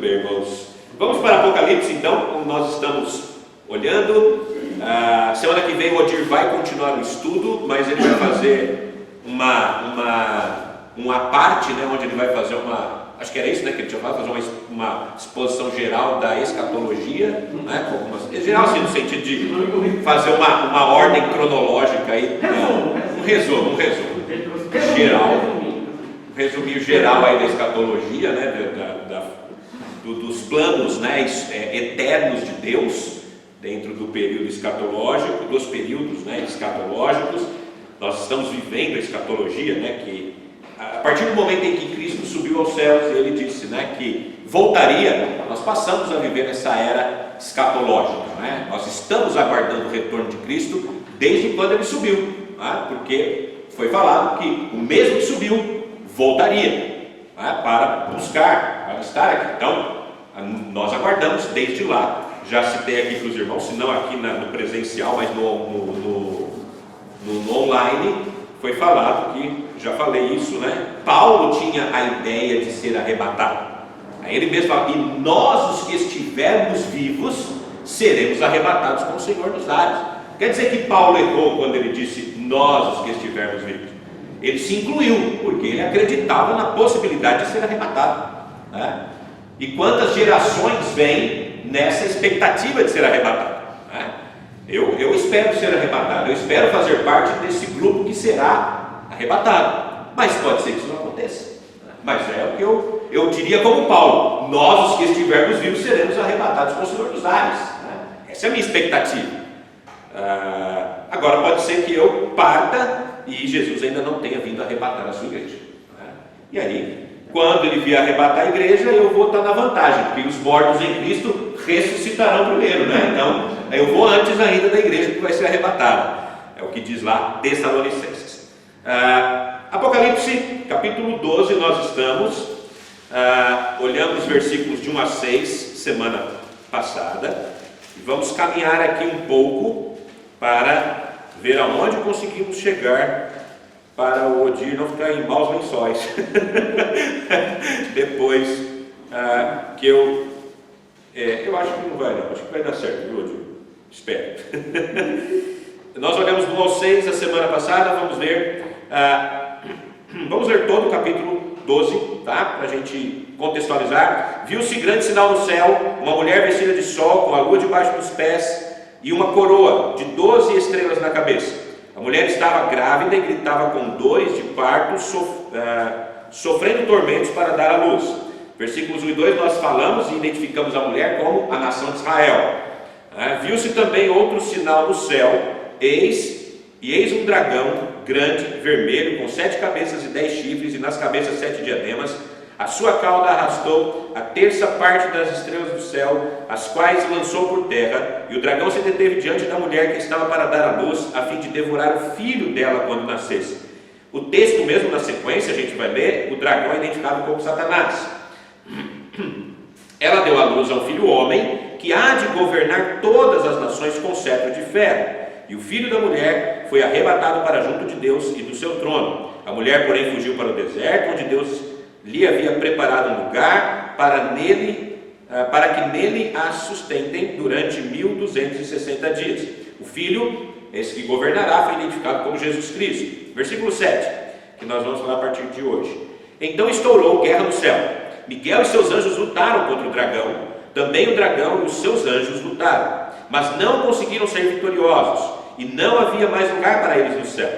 Muito bem, irmãos. Vamos para Apocalipse, então, como nós estamos olhando. Semana que vem o Odir vai continuar o estudo, mas ele vai fazer uma parte, né, onde ele vai fazer acho que era isso, né, que ele tinha falado, fazer uma exposição geral da escatologia, né, geral assim, no sentido de fazer uma ordem cronológica aí, um resumo geral, um resuminho geral aí da escatologia, né, dos planos, né, eternos de Deus dentro do período escatológico, dos períodos, né, escatológicos. Nós estamos vivendo a escatologia, né, que a partir do momento em que Cristo subiu aos céus, ele disse, né, que voltaria. Nós passamos a viver nessa era escatológica, né? Nós estamos aguardando o retorno de Cristo desde quando ele subiu, né? Porque foi falado que o mesmo que subiu voltaria, né, para buscar, para estar aqui. Então nós aguardamos desde lá. Já citei aqui para os irmãos, se não aqui no presencial, mas no online, foi falado que, já falei isso, né? Paulo tinha a ideia de ser arrebatado. Aí ele mesmo fala: e nós, os que estivermos vivos, seremos arrebatados com o Senhor dos ares. Quer dizer que Paulo errou quando ele disse nós, os que estivermos vivos. Ele se incluiu, porque ele acreditava na possibilidade de ser arrebatado, né? E quantas gerações vêm nessa expectativa de ser arrebatado, né? Eu espero ser arrebatado, eu espero fazer parte desse grupo que será arrebatado, mas pode ser que isso não aconteça, né? Mas é o que eu diria como Paulo: nós, os que estivermos vivos, seremos arrebatados com o Senhor dos ares, né? Essa é a minha expectativa. Agora pode ser que eu parta e Jesus ainda não tenha vindo arrebatar a sua igreja, né? E aí, quando ele vier arrebatar a igreja, eu vou estar na vantagem, porque os mortos em Cristo ressuscitarão primeiro, né? Então eu vou antes ainda da igreja que vai ser arrebatada. É o que diz lá Tessalonicenses. Apocalipse capítulo 12, nós estamos olhando os versículos de 1 a 6 semana passada, e vamos caminhar aqui um pouco para ver aonde conseguimos chegar, para o Odir não ficar em maus lençóis depois que eu acho que não vai não, acho que vai dar certo, viu, Odir? Espero. Nós olhamos do 1 ao 6 a semana passada. Vamos ler todo o capítulo 12, tá? Para a gente contextualizar. Viu-se grande sinal no céu, uma mulher vestida de sol, com a lua debaixo dos pés e uma coroa de 12 estrelas na cabeça. A mulher estava grávida e gritava com dores de parto, sofrendo tormentos para dar à luz. Versículos 1 e 2 nós falamos e identificamos a mulher como a nação de Israel. Viu-se também outro sinal no céu, eis um dragão grande, vermelho, com 7 cabeças e 10 chifres, e nas cabeças 7 diademas. A sua cauda arrastou a terça parte das estrelas do céu, as quais lançou por terra, e o dragão se deteve diante da mulher que estava para dar à luz, a fim de devorar o filho dela quando nascesse. O texto mesmo, na sequência, a gente vai ler, o dragão é identificado como Satanás. Ela deu à luz a um filho homem, que há de governar todas as nações com cetro de ferro. E o filho da mulher foi arrebatado para junto de Deus e do seu trono. A mulher, porém, fugiu para o deserto, onde Deus lhe havia preparado um lugar para que nele a sustentem durante 1260 dias. O filho, esse que governará, foi identificado como Jesus Cristo. Versículo 7, que nós vamos falar a partir de hoje. Então estourou guerra no céu. Miguel e seus anjos lutaram contra o dragão. Também o dragão e os seus anjos lutaram, mas não conseguiram ser vitoriosos, e não havia mais lugar para eles no céu.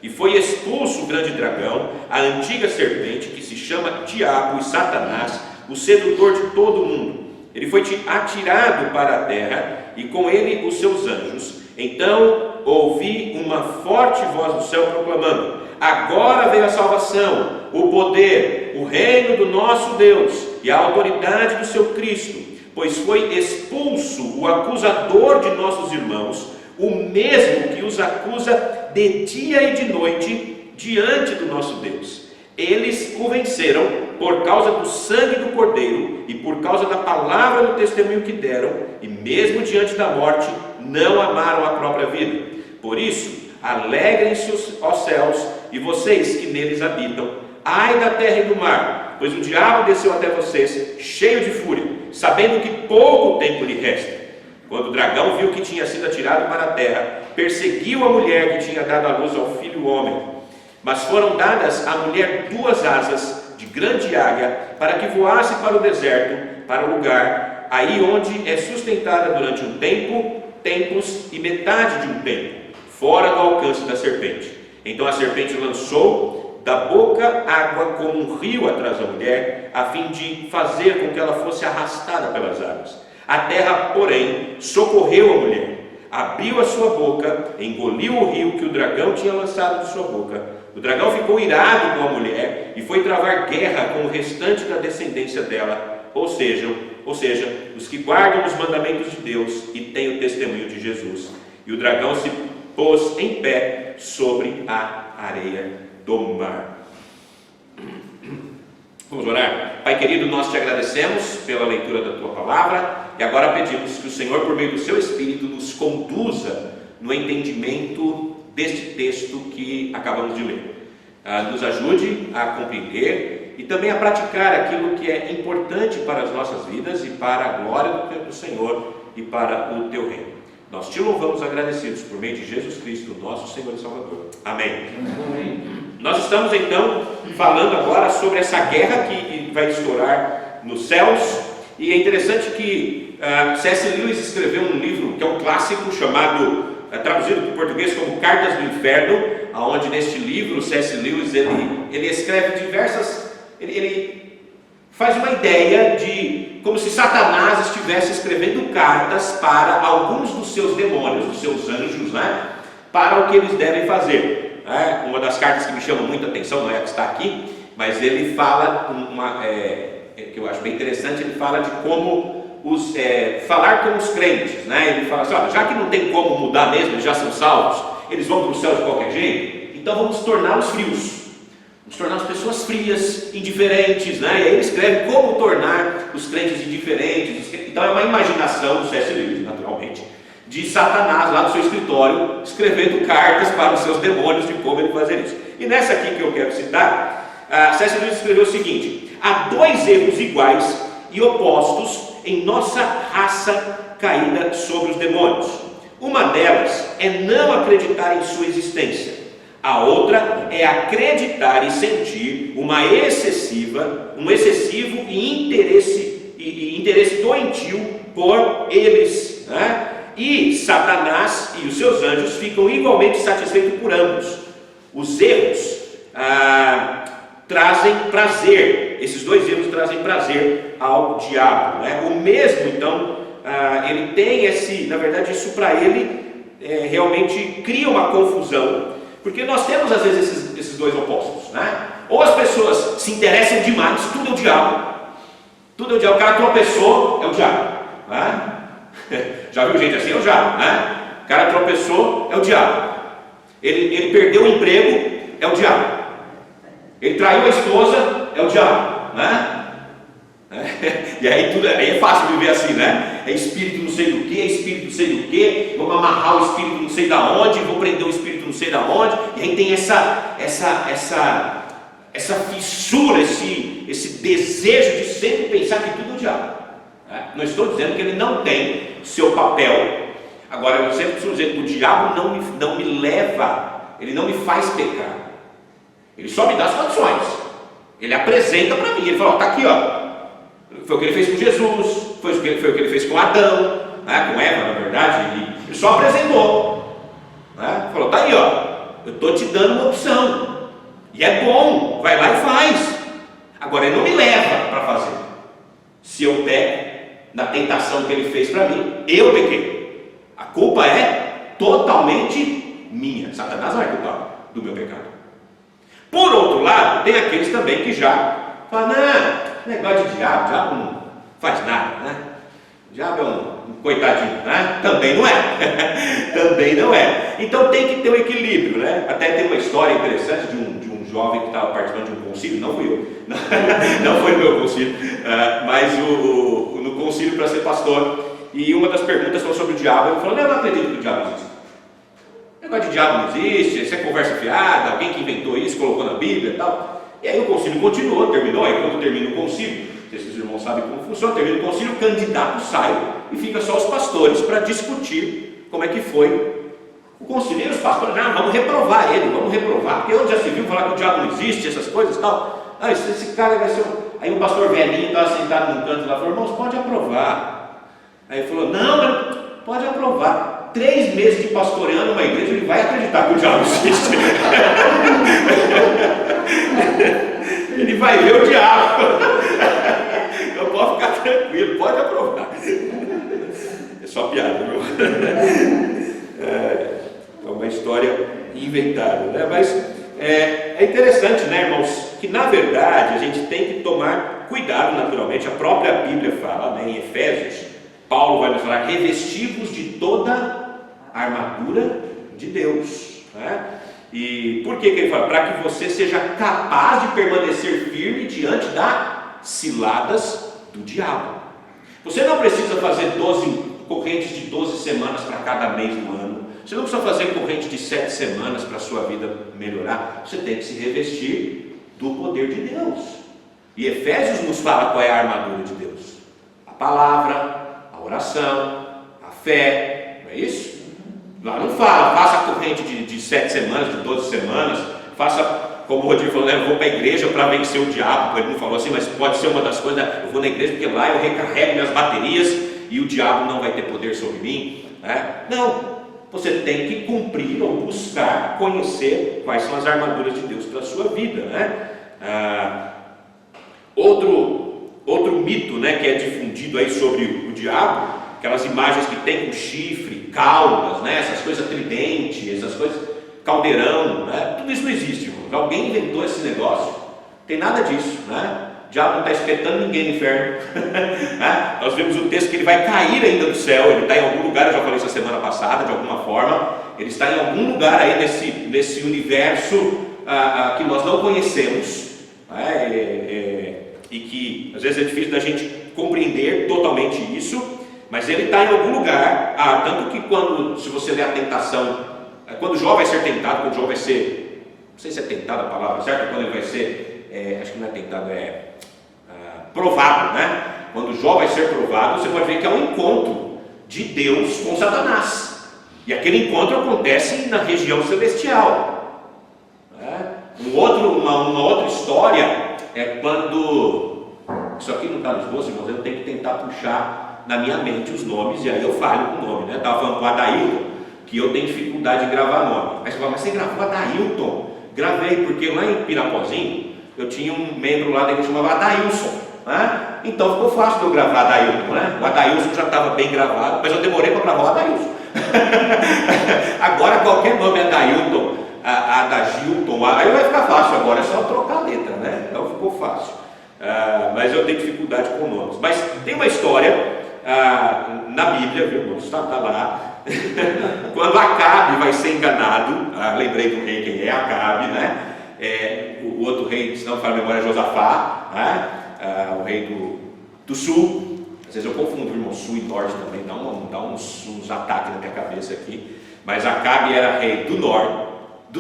E foi expulso o grande dragão, a antiga serpente, que se chama Diabo e Satanás, o sedutor de todo o mundo. Ele foi atirado para a terra, e com ele os seus anjos. Então ouvi uma forte voz do céu proclamando: agora veio a salvação, o poder, o reino do nosso Deus e a autoridade do seu Cristo, pois foi expulso o acusador de nossos irmãos, o mesmo que os acusa de dia e de noite diante do nosso Deus. Eles o venceram por causa do sangue do Cordeiro e por causa da palavra do testemunho que deram, e mesmo diante da morte não amaram a própria vida. Por isso, alegrem-se os céus e vocês que neles habitam. Ai da terra e do mar, pois o diabo desceu até vocês cheio de fúria, sabendo que pouco tempo lhe resta. Quando o dragão viu que tinha sido atirado para a terra, perseguiu a mulher que tinha dado à luz ao filho homem. Mas foram dadas à mulher 2 asas de grande águia, para que voasse para o deserto, para o lugar aí onde é sustentada durante um tempo, tempos e metade de um tempo, fora do alcance da serpente. Então a serpente lançou da boca água como um rio atrás da mulher, a fim de fazer com que ela fosse arrastada pelas águas. A terra, porém, socorreu a mulher, abriu a sua boca, engoliu o rio que o dragão tinha lançado de sua boca. O dragão ficou irado com a mulher e foi travar guerra com o restante da descendência dela, ou seja, os que guardam os mandamentos de Deus e têm o testemunho de Jesus. E o dragão se pôs em pé sobre a areia do mar. Vamos orar? Pai querido, nós te agradecemos pela leitura da tua palavra e agora pedimos que o Senhor, por meio do seu Espírito, nos conduza no entendimento deste texto que acabamos de ler. Nos ajude a compreender e também a praticar aquilo que é importante para as nossas vidas e para a glória do Senhor e para o teu reino. Nós te louvamos agradecidos por meio de Jesus Cristo, nosso Senhor e Salvador. Amém. Amém. Nós estamos então falando agora sobre essa guerra que vai estourar nos céus, e é interessante que C.S. Lewis escreveu um livro que é um clássico chamado, traduzido para o português como Cartas do Inferno, onde neste livro C.S. Lewis ele escreve ele faz uma ideia de como se Satanás estivesse escrevendo cartas para alguns dos seus demônios, dos seus anjos, né, para o que eles devem fazer. Uma das cartas que me chama muita atenção, não é a que está aqui, mas ele fala, que eu acho bem interessante, ele fala de como falar com os crentes, né? Ele fala assim, olha, já que não tem como mudar mesmo, eles já são salvos, eles vão para o céu de qualquer jeito, então vamos torná-los frios, vamos torná-los pessoas frias, indiferentes, né? E aí ele escreve como tornar os crentes indiferentes. Então é uma imaginação do C.S. Lewis, naturalmente, de Satanás lá no seu escritório, escrevendo cartas para os seus demônios de como ele fazer isso. E nessa aqui que eu quero citar, C.S. Lewis escreveu o seguinte: há 2 erros iguais e opostos em nossa raça caída sobre os demônios. Uma delas é não acreditar em sua existência. A outra é acreditar e sentir um excessivo interesse doentio por eles, né? E Satanás e os seus anjos ficam igualmente satisfeitos por ambos. Os erros trazem prazer, esses 2 erros trazem prazer ao diabo, né? O mesmo, então, ele tem na verdade, isso para ele realmente cria uma confusão, porque nós temos às vezes esses 2 opostos, né? Ou as pessoas se interessam demais, tudo é o diabo, o cara tropeçou, é o diabo, né? Já viu gente assim? É o diabo, né? O cara tropeçou, é o diabo. Ele perdeu o emprego, é o diabo. Ele traiu a esposa, é o diabo, né? E aí é fácil viver assim, né? É espírito não sei do que, é espírito não sei do que, vamos amarrar o espírito não sei da onde, vou prender o espírito não sei da onde, e aí tem essa fissura, esse desejo de sempre pensar que tudo é o diabo. Não estou dizendo que ele não tem seu papel. Agora, eu sempre preciso dizer que o diabo não me leva, ele não me faz pecar. Ele só me dá as condições. Ele apresenta para mim, ele fala, está aqui, ó. Foi o que ele fez com Jesus, foi o que ele fez com Adão, né? Com Eva, na verdade. Ele só apresentou, né? Falou, está aí, ó. Eu estou te dando uma opção. E é bom, vai lá e faz. Agora, ele não me leva para fazer. Se eu peco na tentação que ele fez para mim, eu pequei. A culpa é totalmente minha. Satanás não é culpado do meu pecado. Por outro lado, tem aqueles também que já falam, não, negócio de diabo não faz nada, né? O diabo é um coitadinho, né? Também não é. Também não é. Então tem que ter um equilíbrio, né? Até tem uma história interessante de um jovem que estava participando de um concílio, não fui eu, não foi no meu concílio, mas no concílio para ser pastor, e uma das perguntas foi sobre o diabo. Ele falou, eu não acredito que o diabo existe. O negócio de diabo não existe, isso é conversa fiada, alguém que inventou isso, colocou na Bíblia e tal. E aí o concílio continuou, terminou, aí quando termina o concílio, sei se os irmãos sabem como funciona, termina o concílio, o candidato sai e fica só os pastores para discutir como é que foi o concílio. E os pastores, vamos reprovar ele, vamos reprovar, porque onde já se viu falar que o diabo não existe, essas coisas e tal. Esse cara vai ser Aí um pastor velhinho estava sentado num canto lá, falou: irmãos, pode aprovar. Aí ele falou: não, pode aprovar. 3 meses de pastoreando uma igreja, ele vai acreditar que o diabo existe. Ele vai ver o diabo. Então pode ficar tranquilo, pode aprovar. É só piada, viu? É uma história inventada, né? Mas é interessante, né, irmãos, que na verdade a gente tem que tomar cuidado naturalmente. A própria Bíblia fala, né, em Efésios, Paulo vai nos falar: revestivos de toda a armadura de Deus, né? E por que ele fala? Para que você seja capaz de permanecer firme diante das ciladas do diabo. Você não precisa fazer 12 correntes de 12 semanas para cada mês do ano. Você não precisa fazer corrente de 7 semanas para a sua vida melhorar. Você tem que se revestir do poder de Deus. E Efésios nos fala qual é a armadura de Deus: a palavra, a oração, a fé, não é isso? Lá não fala, faça a corrente de 7 semanas, de 12 semanas, faça, como o Rodrigo falou, eu vou para a igreja para vencer o diabo. Ele não falou assim, mas pode ser uma das coisas, eu vou na igreja porque lá eu recarrego minhas baterias e o diabo não vai ter poder sobre mim, né? Não, você tem que cumprir ou buscar conhecer quais são as armaduras de Deus para a sua vida, né? Outro mito, né, que é difundido aí sobre o diabo, aquelas imagens que tem com chifre, caudas, né, essas coisas tridente, essas coisas, caldeirão, né, tudo isso não existe, irmão. Alguém inventou esse negócio, não tem nada disso, né? O diabo não está espetando ninguém no inferno. Né? Nós vemos o texto que ele vai cair ainda do céu, ele está em algum lugar, eu já falei isso a semana passada, de alguma forma, ele está em algum lugar aí nesse universo que nós não conhecemos, né? E que às vezes é difícil da gente compreender totalmente isso, mas ele está em algum lugar, tanto que se você ler a tentação, quando Jó vai ser tentado, quando Jó vai ser, não sei se é tentado a palavra certa, quando ele vai ser, acho que não é tentado, provado, né? Quando Jó vai ser provado, você pode ver que é um encontro de Deus com Satanás, e aquele encontro acontece na região celestial, né? Uma outra história é quando, isso aqui não está nos bolsos, irmãos, eu tenho que tentar puxar na minha mente os nomes, e aí eu falho com o nome, né? Estava falando com o Adailton, que eu tenho dificuldade de gravar nome. Aí você fala: mas você gravou Adailton? Gravei, porque lá em Pirapozinho eu tinha um membro lá da igreja que chamava Adailson, né? Então ficou fácil de eu gravar Adailton, né? O Adailson já estava bem gravado, mas eu demorei para gravar o Adailson. Agora qualquer nome é Adailton, Adagilton, aí vai ficar fácil, agora é só trocar a letra, né? Então ficou fácil. Mas eu tenho dificuldade com nomes. Mas tem uma história na Bíblia, viu? Está lá. Quando Acabe vai ser enganado, lembrei do rei quem é Acabe, né? O outro rei, se não me falha a memória, é Josafá, né? O rei do sul. Às vezes eu confundo, irmão, sul e norte também, dá uns ataques na minha cabeça aqui. Mas Acabe era rei do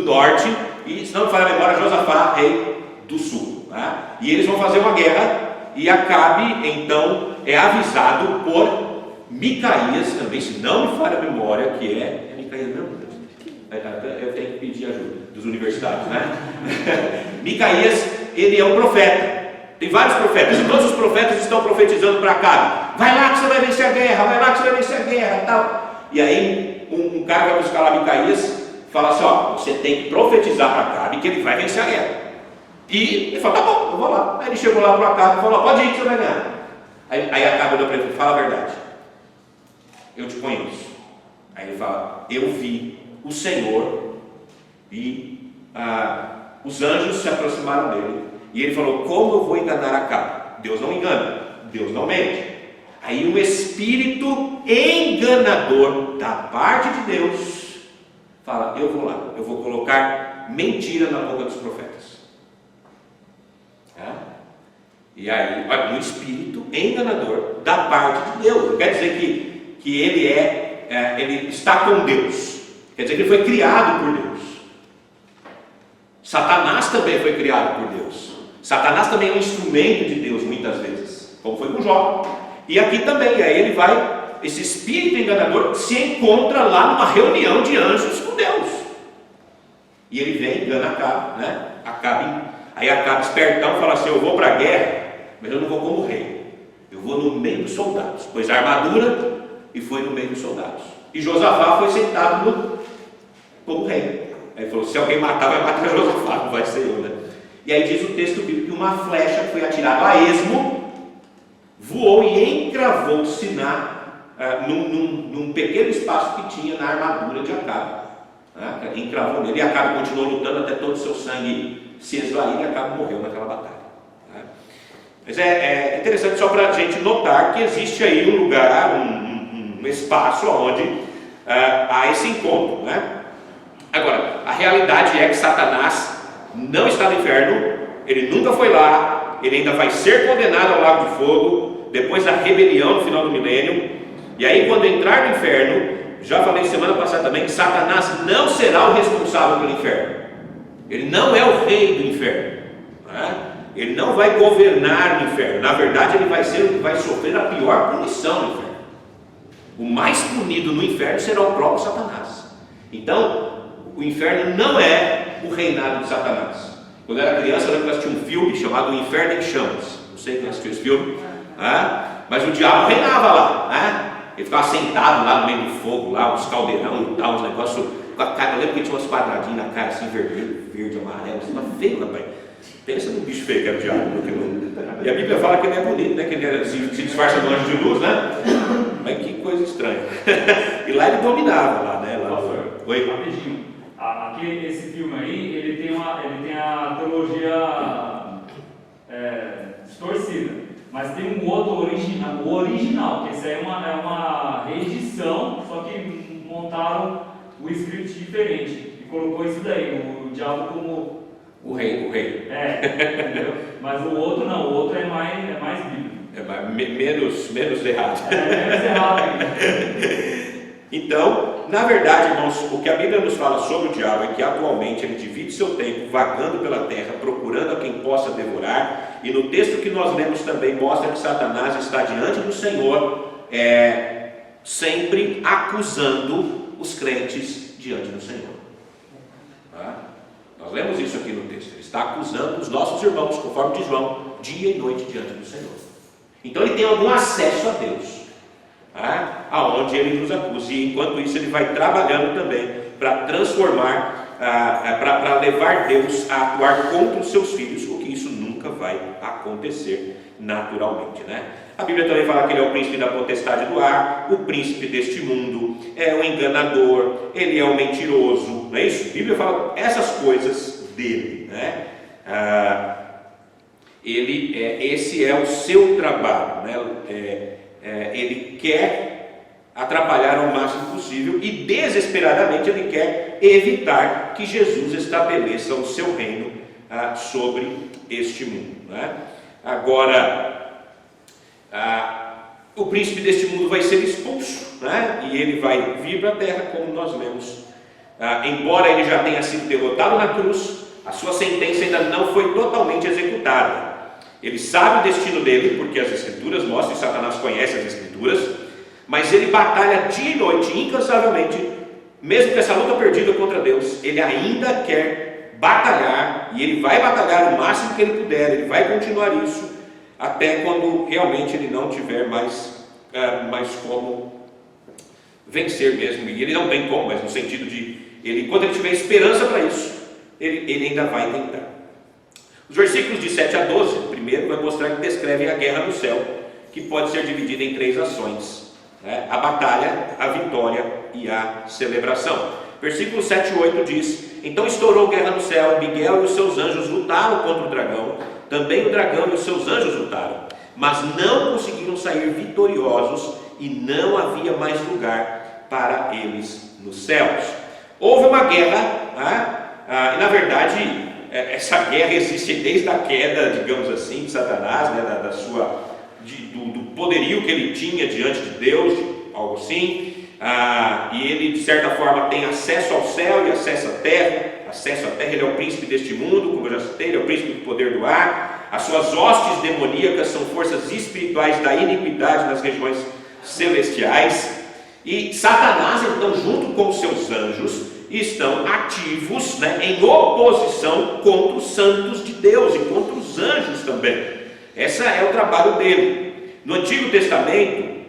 norte, e se não me falha a memória, Josafá, rei do sul, né? E eles vão fazer uma guerra, e Acabe então é avisado por Micaías também, se não me falha a memória, que é Micaías mesmo? Eu tenho que pedir ajuda dos universitários, né? Micaías, ele é um profeta. Tem vários profetas, e todos os profetas estão profetizando para Acabe: vai lá que você vai vencer a guerra, vai lá que você vai vencer a guerra, tal. E aí um cara vai buscar lá Micaías, fala assim: ó, você tem que profetizar para Acabe que ele vai vencer a guerra. E ele fala: tá bom, eu vou lá. Aí ele chegou lá para Acabe e falou: pode ir que você vai ganhar. Aí Acabe olhou para ele e falou: fala a verdade, eu te conheço. Aí ele fala: eu vi o Senhor e os anjos se aproximaram dele. E ele falou: como eu vou enganar Acabe? Deus não engana, Deus não mente. Aí um espírito enganador da parte de Deus fala: eu vou lá, eu vou colocar mentira na boca dos profetas. E aí, um espírito enganador da parte de Deus. Não quer dizer que ele está com Deus, quer dizer que ele foi criado por Deus. Satanás também foi criado por Deus. Satanás também é um instrumento de Deus muitas vezes. como foi com Jó. E aqui também, aí ele vai, esse espírito enganador se encontra lá numa reunião de anjos com Deus. E ele vem e engana Acabe, né? Aí Acabe espertão fala assim: eu vou para a guerra, mas eu não vou como rei, eu vou no meio dos soldados. Pôs a armadura e foi no meio dos soldados. E Josafá foi sentado como rei. Aí ele falou: se alguém matar, vai matar Josafá, não vai ser eu, né? E aí diz o texto bíblico que uma flecha foi atirada a esmo, voou e encravou-se num pequeno espaço que tinha na armadura de Acabe. Encravou nele, e Acabe continuou lutando até todo o seu sangue se esvair, e Acabe morreu naquela batalha. Mas é interessante só para a gente notar que existe aí um lugar, um espaço onde há esse encontro, né? Agora, a realidade é que Satanás não está no inferno, ele nunca foi lá, ele ainda vai ser condenado ao lago de fogo, depois da rebelião no final do milênio. E aí, quando entrar no inferno, já falei semana passada também que Satanás não será o responsável pelo inferno. Ele não é o rei do inferno, né? Ele não vai governar no inferno. Na verdade, ele vai ser o que vai sofrer a pior punição no inferno. O mais punido no inferno será o próprio Satanás. Então, o inferno não é o reinado de Satanás. Quando eu era criança, eu lembro que eu assisti um filme chamado O Inferno em Chamas. Não sei quem assistiu esse filme, mas o diabo reinava lá, né? Ele ficava sentado lá no meio do fogo, lá, uns caldeirão e tal, uns negócios com a cara. Eu lembro que tinha umas quadradinhas na cara, assim, vermelho, verde, amarelo, assim, mas feio, rapaz. Pensa num bicho feio que era o diabo. E a Bíblia fala que ele é bonito, né? Que ele se disfarça do anjo de luz, né? Mas que coisa estranha. E lá ele dominava, lá, né? Oi? Rapidinho. Aqui, esse filme aí, ele tem a teologia distorcida. Mas tem um outro original, que esse aí é uma reedição, só que montaram o script diferente e colocou isso daí, o diabo como o rei. Entendeu? Mas o outro não, o outro é mais bíblico. Menos errado. Menos errado ainda. Então, na verdade, irmãos, o que a Bíblia nos fala sobre o diabo é que atualmente ele divide seu tempo vagando pela terra, procurando a quem possa devorar. E no texto que nós lemos também mostra que Satanás está diante do Senhor, sempre acusando os crentes diante do Senhor. Nós lemos isso aqui no texto. Ele está acusando os nossos irmãos, conforme diz João, dia e noite diante do Senhor. Então ele tem algum acesso a Deus, aonde ele nos acusa. E enquanto isso ele vai trabalhando também para transformar, para levar Deus a atuar contra os seus filhos, o que isso nunca vai acontecer naturalmente, né? A Bíblia também fala que ele é o príncipe da potestade do ar, o príncipe deste mundo, é o enganador, ele é o mentiroso, não é isso? A Bíblia fala essas coisas dele, né? Esse é o seu trabalho, né? Ele quer atrapalhar ao máximo possível e desesperadamente ele quer evitar que Jesus estabeleça o seu reino sobre este mundo, né? Agora, o príncipe deste mundo vai ser expulso, né? E ele vai vir para a terra, como nós lemos. Embora ele já tenha sido derrotado na cruz, a sua sentença ainda não foi totalmente executada. Ele sabe o destino dele, porque as Escrituras mostram, e Satanás conhece as Escrituras, mas ele batalha dia e noite, incansavelmente, mesmo com essa luta perdida contra Deus, ele ainda quer batalhar, e ele vai batalhar o máximo que ele puder, ele vai continuar isso, até quando realmente ele não tiver mais como vencer mesmo. E ele não tem como, mas no sentido de, quando ele tiver esperança para isso, ele ainda vai tentar. Os versículos de 7 a 12, primeiro vai mostrar que descrevem a guerra no céu, que pode ser dividida em 3 ações, né? A batalha, a vitória e a celebração. Versículo 7 e 8 diz: então estourou guerra no céu, Miguel e os seus anjos lutaram contra o dragão, também o dragão e os seus anjos lutaram, mas não conseguiram sair vitoriosos e não havia mais lugar para eles nos céus. Houve uma guerra, e na verdade essa guerra existe desde a queda, digamos assim, de Satanás, né, do poderio que ele tinha diante de Deus, algo assim. E ele de certa forma tem acesso ao céu e acesso à terra. Ele é o príncipe deste mundo, como eu já citei, ele é o príncipe do poder do ar. As suas hostes demoníacas são forças espirituais da iniquidade nas regiões celestiais. E Satanás, então, junto com os seus anjos, estão ativos, né, em oposição contra os santos de Deus e contra os anjos também. Esse é o trabalho dele. No Antigo Testamento,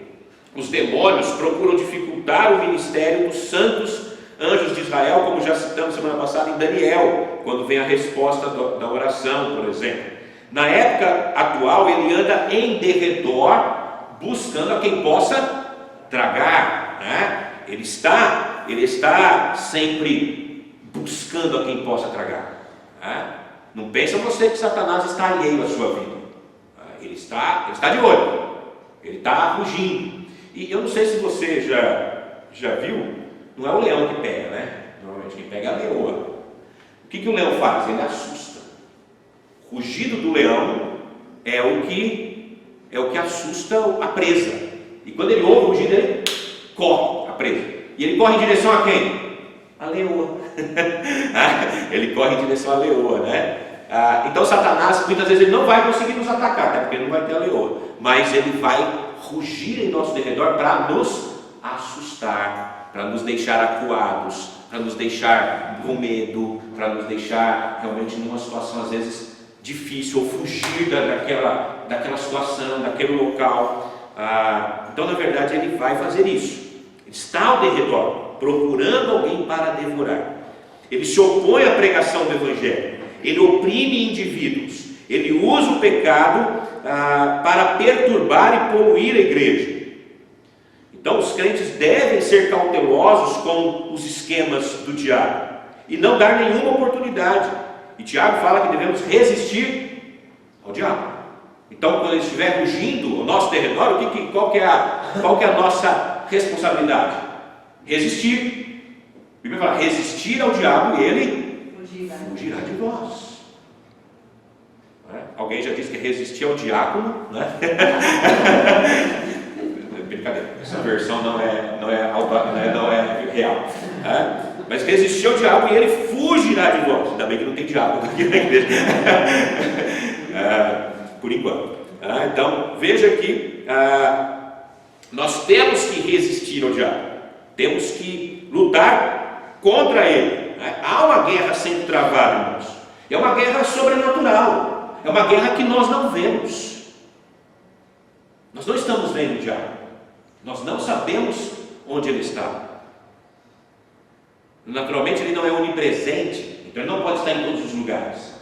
os demônios procuram dificultar o ministério dos santos anjos de Israel, como já citamos semana passada em Daniel, quando vem a resposta da oração, por exemplo. Na época atual, ele anda em derredor, buscando a quem possa tragar, né? Ele está sempre buscando a quem possa tragar, né? Não pensa você que Satanás está alheio à sua vida. Ele está de olho, ele está rugindo. E eu não sei se você já viu, não é o leão que pega, né? Normalmente quem pega é a leoa. O que o leão faz? Ele assusta. O rugido do leão é o que assusta a presa. E quando ele ouve o rugido, ele corre a presa. E ele corre em direção a quem? A leoa. Ele corre em direção à leoa, né? Então Satanás, muitas vezes, ele não vai conseguir nos atacar, até porque ele não vai ter a leoa. Mas ele vai rugir em nosso derredor para nos assustar, para nos deixar acuados, para nos deixar com medo, para nos deixar realmente numa situação às vezes difícil, ou fugir daquela situação, daquele local. Então, na verdade, ele vai fazer isso. Ele está ao derredor, procurando alguém para devorar. Ele se opõe à pregação do Evangelho, ele oprime indivíduos, ele usa o pecado para perturbar e poluir a igreja. Então os crentes devem ser cautelosos com os esquemas do diabo e não dar nenhuma oportunidade. E Tiago fala que devemos resistir ao diabo. Então, quando ele estiver rugindo ao nosso derredor, qual que é a nossa responsabilidade? Resistir. A Bíblia fala, resistir ao diabo e ele fugirá de vós. Alguém já disse que resistir ao diácono, né? Brincadeira, essa versão não é real. Mas resistir ao diabo e ele fugirá de vós. Ainda bem que não tem diabo aqui na igreja. Por enquanto. Então, veja que nós temos que resistir ao diabo. Temos que lutar contra ele. Há uma guerra sendo travada, irmãos. É uma guerra sobrenatural. É uma guerra que nós não vemos. Nós não estamos vendo o diabo. Nós não sabemos onde ele está. Naturalmente ele não é onipresente, então ele não pode estar em todos os lugares.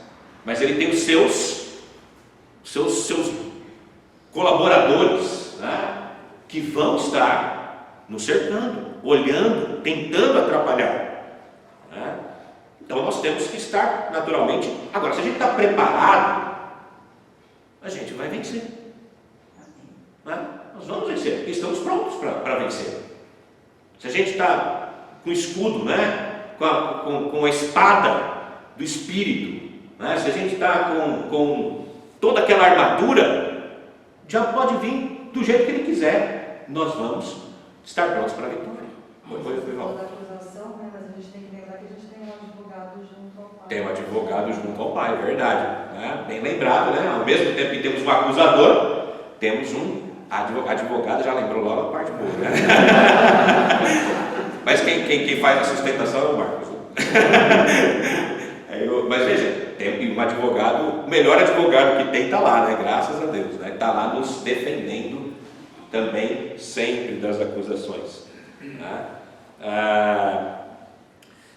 Mas ele tem os seus colaboradores, né, que vão estar nos cercando, olhando, tentando atrapalhar, né? Então nós temos que estar naturalmente. Agora, se a gente está preparado, a gente vai vencer, né? Nós vamos vencer, porque estamos prontos para vencer. Se a gente está com o escudo, né, com a espada do Espírito, né, se a gente está com toda aquela armadura, já pode vir do jeito que ele quiser, nós vamos estar prontos para a vitória. Mas a gente tem que lembrar que a gente tem um advogado junto ao Pai. Tem um advogado junto ao Pai, verdade, né? Bem lembrado, né? Ao mesmo tempo que temos um acusador, temos um advogado, já lembrou logo a parte boa, né? Mas quem faz a sustentação é o Marcos. Mas veja, tem um advogado, o melhor advogado que tem está lá, né? Graças a Deus, né? Está lá nos defendendo também sempre das acusações, né?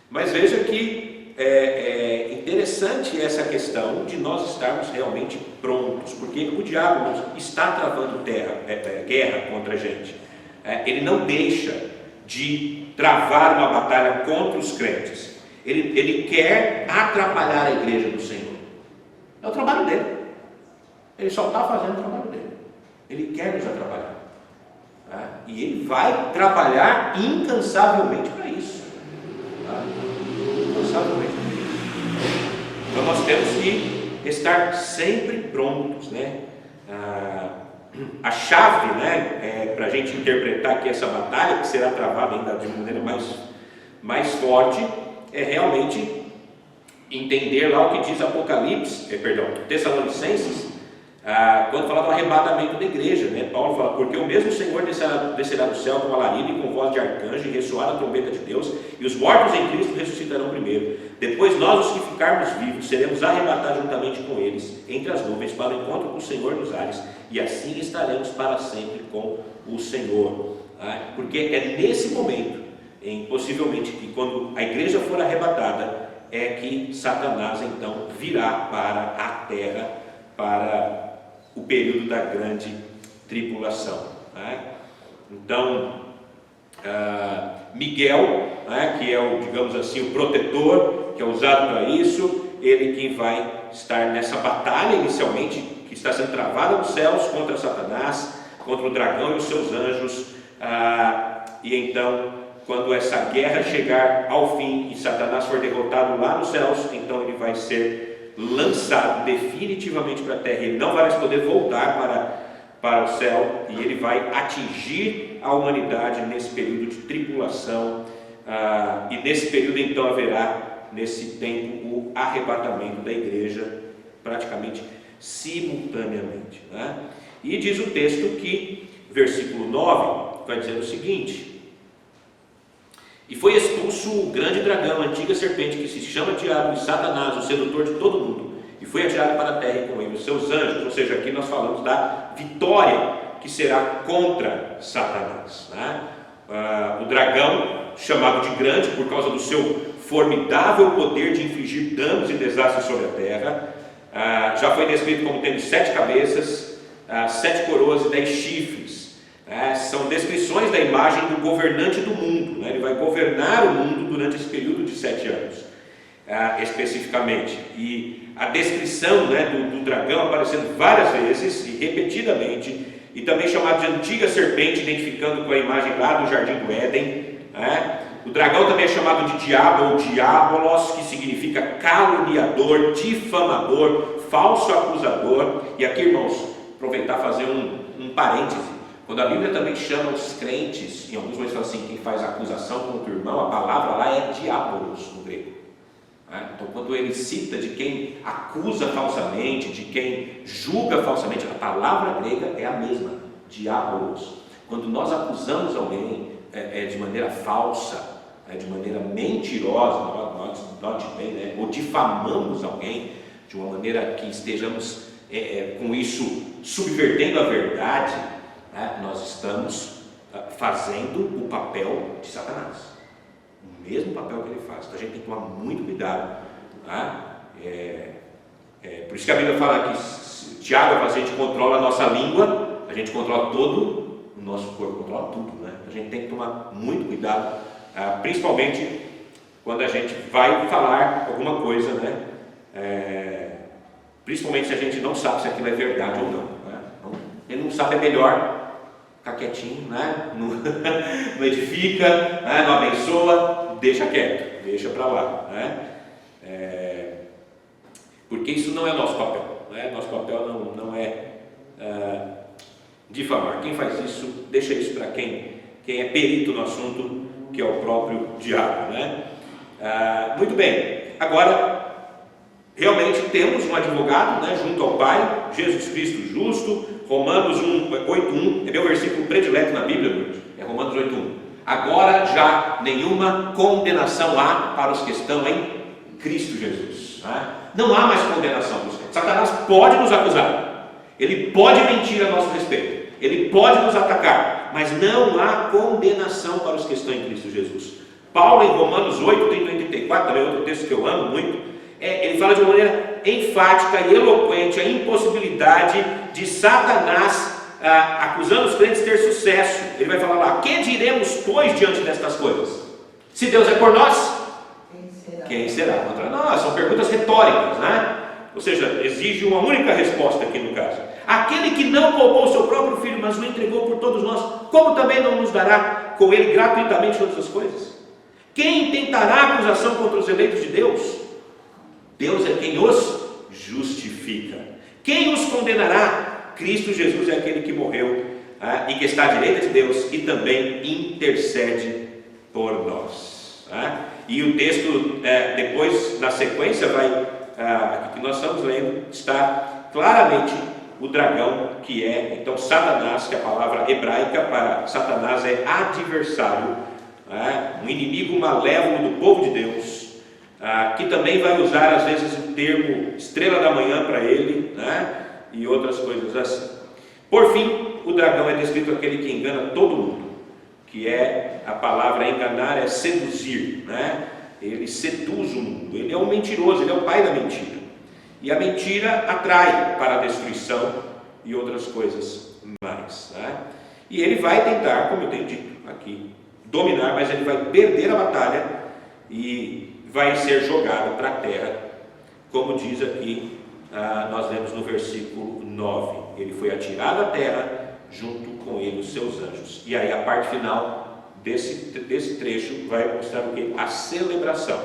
Mas veja que é interessante essa questão de nós estarmos realmente prontos, porque o diabo está travando guerra contra a gente. Ele não deixa de travar uma batalha contra os crentes. Ele quer atrapalhar a igreja do Senhor. É o trabalho dele. Ele só está fazendo o trabalho dele. Ele quer nos atrapalhar. E ele vai trabalhar incansavelmente para isso. Incansavelmente. Então nós temos que estar sempre prontos, né? A chave, né, para a gente interpretar aqui essa batalha, que será travada ainda de maneira mais forte, é realmente entender lá o que diz Tessalonicenses, quando fala do arrebatamento da igreja, né? Paulo fala: porque o mesmo Senhor descerá do céu com alarido e com voz de arcanjo, e ressoar a trombeta de Deus, e os mortos em Cristo ressuscitarão primeiro. Depois nós, os que ficarmos vivos, seremos arrebatados juntamente com eles entre as nuvens para o encontro com o Senhor nos ares, e assim estaremos para sempre com o Senhor. Porque é nesse momento, possivelmente, que quando a igreja for arrebatada, é que Satanás então virá para a terra, para o período da grande tribulação. Então, Miguel, que é digamos assim, o protetor, que é usado para isso, ele quem vai estar nessa batalha inicialmente, que está sendo travada nos céus contra Satanás, contra o dragão e os seus anjos, e então, quando essa guerra chegar ao fim e Satanás for derrotado lá nos céus, então ele vai ser lançado definitivamente para a terra. Ele não vai mais poder voltar para o céu, e ele vai atingir a humanidade nesse período de tribulação, e nesse período então haverá, nesse tempo, o arrebatamento da igreja praticamente simultaneamente, E diz o texto que, versículo 9, vai dizer o seguinte: e foi expulso o grande dragão, a antiga serpente, que se chama Diabo e Satanás, o sedutor de todo mundo, e foi atirado para a terra, e com ele os seus anjos. Ou seja, aqui nós falamos da vitória que será contra Satanás, o dragão, chamado de grande por causa do seu formidável poder de infligir danos e desastres sobre a terra, já foi descrito como tendo 7 cabeças, 7 coroas e 10 chifres. São descrições da imagem do governante do mundo, Ele vai governar o mundo durante esse período de 7 anos, especificamente. E a descrição, do dragão aparecendo várias vezes e repetidamente, e também chamado de antiga serpente, identificando com a imagem lá do Jardim do Éden. O dragão também é chamado de diabo ou diabolos, que significa caluniador, difamador, falso acusador. E aqui, irmãos, aproveitar e fazer um parêntese. Quando a Bíblia também chama os crentes, em alguns momentos fala assim, quem faz acusação contra o irmão, a palavra lá é diabolos no grego. Então, quando ele cita de quem acusa falsamente, de quem julga falsamente, a palavra grega é a mesma, diabolos. Quando nós acusamos alguém de maneira falsa, de maneira mentirosa, note bem, ou difamamos alguém de uma maneira que estejamos com isso subvertendo a verdade, nós estamos fazendo o papel de Satanás, o mesmo papel que ele faz. Então a gente tem que tomar muito cuidado, por isso que a Bíblia fala que Tiago, a gente controla a nossa língua, a gente controla todo o nosso corpo, controla tudo, A gente tem que tomar muito cuidado, principalmente quando a gente vai falar alguma coisa, principalmente se a gente não sabe se aquilo é verdade ou não. Ele não sabe, é melhor ficar quietinho, não edifica, não abençoa, deixa quieto, deixa para lá, porque isso não é nosso papel, nosso papel não é difamar. Quem faz isso, deixa isso para quem é perito no assunto, que é o próprio diabo, Muito bem, agora realmente temos um advogado, junto ao Pai, Jesus Cristo justo. Romanos 8:1 é meu versículo predileto na Bíblia, é Romanos 8:1. Agora já nenhuma condenação há para os que estão em Cristo Jesus. Não há mais condenação para os crentes. Satanás pode nos acusar, ele pode mentir a nosso respeito, ele pode nos atacar, mas não há condenação para os que estão em Cristo Jesus. Paulo, em Romanos 8:34, também é outro texto que eu amo muito, ele fala de uma maneira enfática e eloquente a impossibilidade de Satanás, acusando os crentes, ter sucesso. Ele vai falar lá: que diremos, pois, diante destas coisas? Se Deus é por nós, quem será contra nós? São perguntas retóricas, Ou seja, exige uma única resposta aqui no caso. Aquele que não poupou seu próprio filho, mas o entregou por todos nós, como também não nos dará com ele gratuitamente todas as coisas? Quem intentará acusação contra os eleitos de Deus? Deus é quem os justifica. Quem os condenará? Cristo Jesus é aquele que morreu e que está à direita de Deus e também intercede por nós. E o texto, depois, na sequência, aqui que nós estamos lendo, está claramente o dragão, que é, então, Satanás, que a palavra hebraica para Satanás é adversário, um inimigo malévolo do povo de Deus, que também vai usar, às vezes, o termo estrela da manhã para ele, e outras coisas assim. Por fim, o dragão é descrito aquele que engana todo mundo, que é, a palavra enganar é seduzir, Ele seduz o mundo, ele é um mentiroso, ele é o pai da mentira. E a mentira atrai para a destruição e outras coisas mais. E ele vai tentar, como eu tenho dito aqui, dominar, mas ele vai perder a batalha e vai ser jogado para a terra, como diz aqui, nós lemos no versículo 9. Ele foi atirado à terra, junto com ele os seus anjos. E aí a parte final desse trecho vai mostrar o que? A celebração,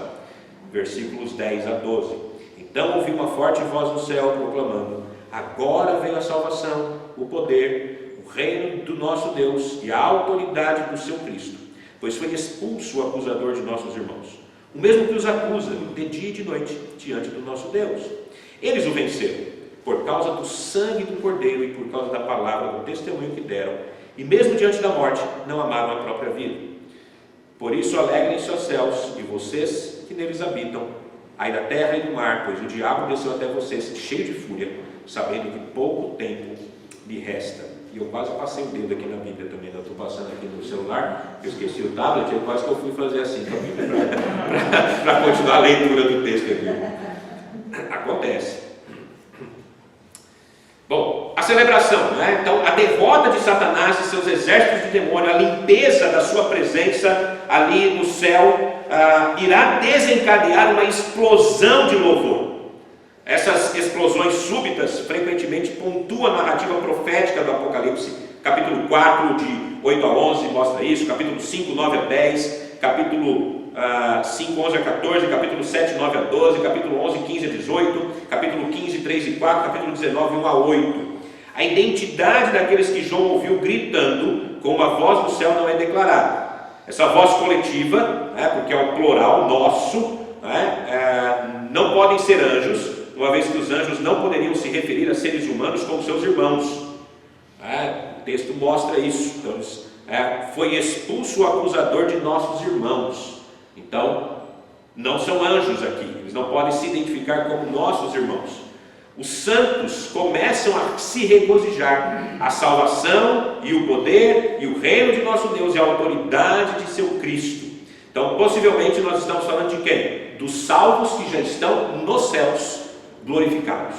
versículos 10 a 12. Então ouvi uma forte voz no céu proclamando: agora veio a salvação, o poder, o reino do nosso Deus e a autoridade do seu Cristo, pois foi expulso o acusador de nossos irmãos, o mesmo que os acusa de dia e de noite diante do nosso Deus. Eles o venceram por causa do sangue do Cordeiro e por causa da palavra do testemunho que deram, e mesmo diante da morte não amaram a própria vida. Por isso alegrem-se os céus e vocês que neles habitam, aí da terra e do mar, pois o diabo desceu até vocês cheio de fúria, sabendo que pouco tempo lhe resta. E eu quase passei o dedo aqui na Bíblia também, eu estou passando aqui no celular, eu esqueci o tablet, eu quase que eu fui fazer assim com a Bíblia para continuar a leitura do texto aqui. Acontece. Bom, a celebração, então a derrota de Satanás e seus exércitos de demônio, a limpeza da sua presença ali no céu, irá desencadear uma explosão de louvor. Essas explosões súbitas frequentemente pontuam a narrativa profética do Apocalipse. Capítulo 4, de 8 a 11 mostra isso, capítulo 5, 9 a 10, capítulo 5, 11 a 14, capítulo 7, 9 a 12, capítulo 11, 15 a 18, capítulo 15, 3 e 4, capítulo 19, 1 a 8. A identidade daqueles que João ouviu gritando com uma voz do céu não é declarada. Essa voz coletiva, porque é o plural, nosso, não podem ser anjos, uma vez que os anjos não poderiam se referir a seres humanos como seus irmãos. O texto mostra isso. Então, foi expulso o acusador de nossos irmãos. Então, não são anjos aqui, eles não podem se identificar como nossos irmãos. Os santos começam a se regozijar. A salvação e o poder e o reino de nosso Deus e a autoridade de seu Cristo. Então, possivelmente nós estamos falando de quem? Dos salvos que já estão nos céus, glorificados.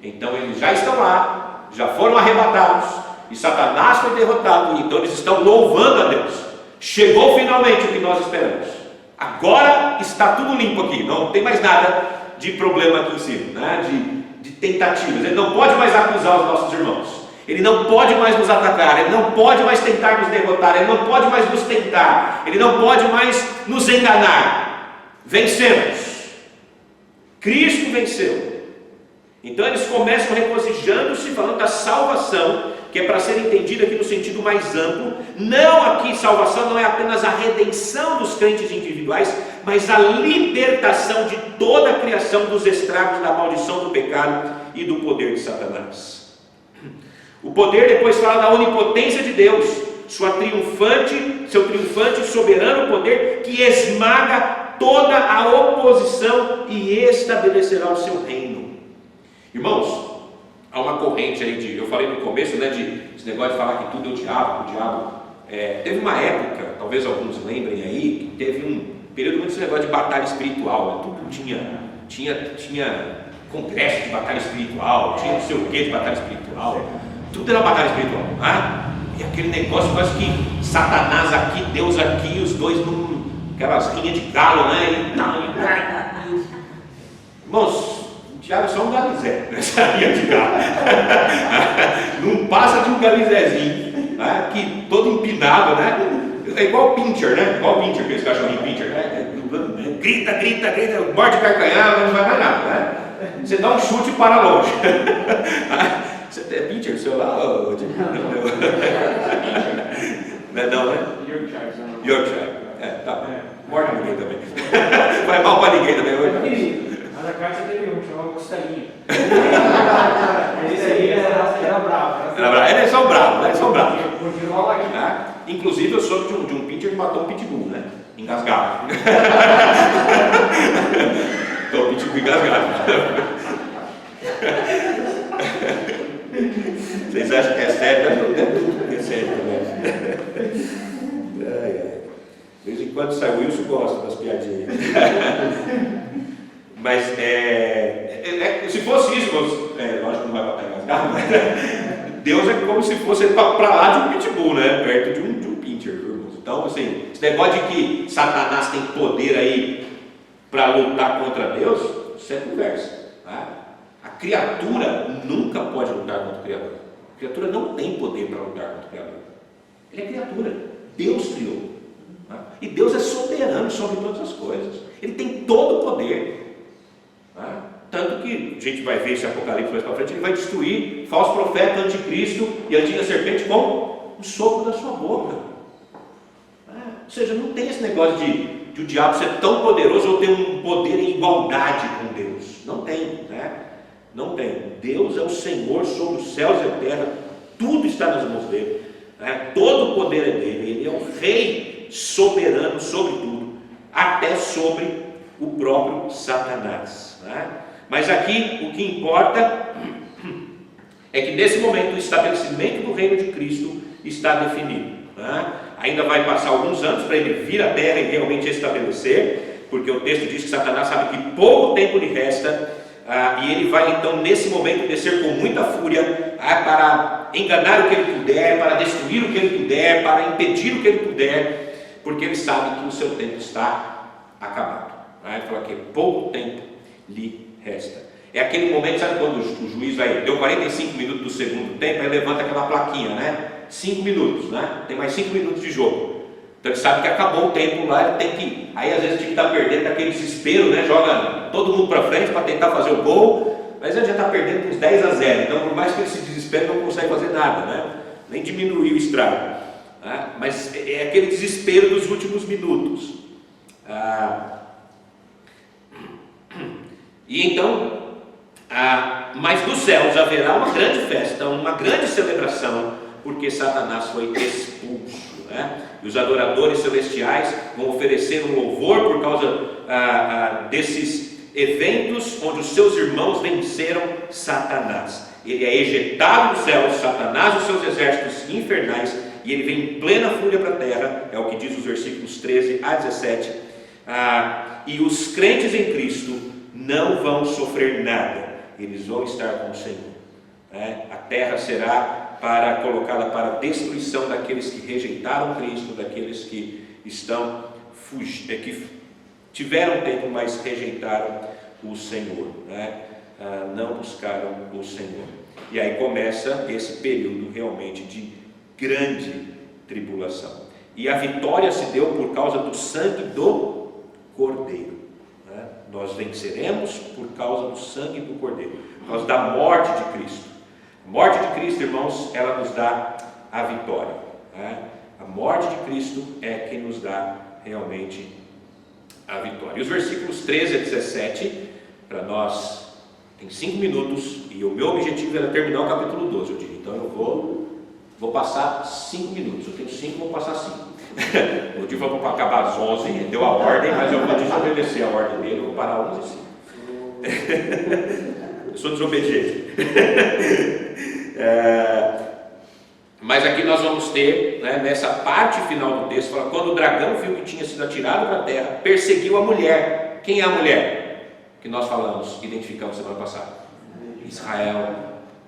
Então eles já estão lá, já foram arrebatados, e Satanás foi derrotado, então eles estão louvando a Deus. Chegou finalmente o que nós esperamos. Agora está tudo limpo aqui, não tem mais nada de problema aqui em cima, de tentativas. Ele não pode mais acusar os nossos irmãos, ele não pode mais nos atacar, ele não pode mais tentar nos derrotar, ele não pode mais nos tentar, ele não pode mais nos enganar. Vencemos. Cristo venceu. Então eles começam regozijando-se, falando da salvação, que é para ser entendida aqui no sentido mais amplo. Não aqui, salvação não é apenas a redenção dos crentes individuais, mas a libertação de toda a criação dos estragos da maldição do pecado e do poder de Satanás. O poder depois fala da onipotência de Deus, seu triunfante e soberano poder que esmaga toda a oposição e estabelecerá o seu reino. Irmãos, há uma corrente aí eu falei no começo, de esse negócio de falar que tudo é o diabo, teve uma época, talvez alguns lembrem aí, que teve um período muito esse negócio de batalha espiritual, tudo tinha congresso de batalha espiritual, tinha não sei o que de batalha espiritual, tudo era batalha espiritual, e aquele negócio quase que Satanás aqui, Deus aqui, os dois aquelas rinhas de galo, Irmãos, o diabo é só um galizé nessa rinha de galo. Não passa de um galizézinho, que todo empinado, é igual o pincher, igual o pincher, aqueles cachorrinhos pincher, grita, morde carcanhar, mas não vai mais nada, Você dá um chute para longe. Você tem pincher no seu lado? Não, né? Yorkshire. Tá bom. Morde ninguém também. Vai mal para ninguém também hoje. Mas a carta teve um, chamava Costelinha. Esse aí era bravo. Eles são bravos, né? Eles são bravos. Porque rola aqui. Inclusive eu soube de um pincher que matou um pitbull, né? Engasgado. Então o pitbull engasgado. Vocês acham que é sério? É sério também. De vez em quando sai o Wilson gosta das piadinhas. Mas se fosse isso, lógico que não vai matar engasgado, mas Deus é como se fosse para lá de um pitbull, né? Perto de um pincher, irmãos. Então, assim, esse negócio de que Satanás tem poder aí para lutar contra Deus, isso é conversa. Tá? A criatura nunca pode lutar contra o Criador. A criatura não tem poder para lutar contra o Criador. Ele é criatura. Deus criou. Tá? E Deus é soberano sobre todas as coisas. Ele tem todo o poder. Tá? Tanto que a gente vai ver esse Apocalipse mais para frente, ele vai destruir falso profeta, anticristo e a antiga serpente com um sopro da sua boca. Ou seja, não tem esse negócio de o diabo ser tão poderoso ou ter um poder em igualdade com Deus. Não tem, né? Não tem. Deus é o Senhor sobre os céus e a terra, tudo está nas mãos dele, né? Todo o poder é dele, ele é o rei soberano sobre tudo, até sobre o próprio Satanás, né? Mas aqui o que importa é que nesse momento o estabelecimento do reino de Cristo está definido, né? Ainda vai passar alguns anos para ele vir à terra e realmente estabelecer, porque o texto diz que Satanás sabe que pouco tempo lhe resta, e ele vai então nesse momento descer com muita fúria para enganar o que ele puder, para destruir o que ele puder, para impedir o que ele puder, porque ele sabe que o seu tempo está acabado. Ele fala que pouco tempo lhe resta. É aquele momento, sabe quando o juiz deu 45 minutos do segundo tempo, aí levanta aquela plaquinha, né? 5 minutos, né? Tem mais 5 minutos de jogo. Então ele sabe que acabou o tempo lá, ele tem que ir. Aí às vezes ele está perdendo aquele desespero, né? Joga todo mundo para frente para tentar fazer o gol, mas ele já está perdendo uns 10-0. Então por mais que ele se desespere, não consegue fazer nada, né? Nem diminuir o estrago, né? Mas é aquele desespero dos últimos minutos. E então, mas nos céus haverá uma grande festa, uma grande celebração, porque Satanás foi expulso, né? E os adoradores celestiais vão oferecer um louvor por causa desses eventos onde os seus irmãos venceram Satanás. Ele é ejetado dos céus, Satanás e os seus exércitos infernais, e ele vem em plena fúria para a terra, é o que diz os versículos 13 a 17. E os crentes em Cristo não vão sofrer nada, eles vão estar com o Senhor, né? A terra será colocada para a destruição daqueles que rejeitaram Cristo, daqueles que que tiveram tempo, mas rejeitaram o Senhor, né? Não buscaram o Senhor. E aí começa esse período realmente de grande tribulação. E a vitória se deu por causa do sangue do Cordeiro, né? Nós venceremos por causa do sangue do Cordeiro, por causa da morte de Cristo. A morte de Cristo, irmãos, ela nos dá a vitória, né? A morte de Cristo é quem nos dá realmente a vitória. E os versículos 13 a 17, para nós, tem 5 minutos, e o meu objetivo era terminar o capítulo 12, eu diria. Então eu vou passar 5 minutos, eu tenho 5, vou passar 5. O motivo foi para acabar às 11, deu a ordem, mas eu vou desobedecer a ordem dele, eu vou parar às 11 e 5. Eu sou desobediente. Mas aqui nós vamos ter, né, nessa parte final do texto, fala, quando o dragão viu que tinha sido atirado para a terra, perseguiu a mulher. Quem é a mulher? Que nós falamos, identificamos semana passada. Israel,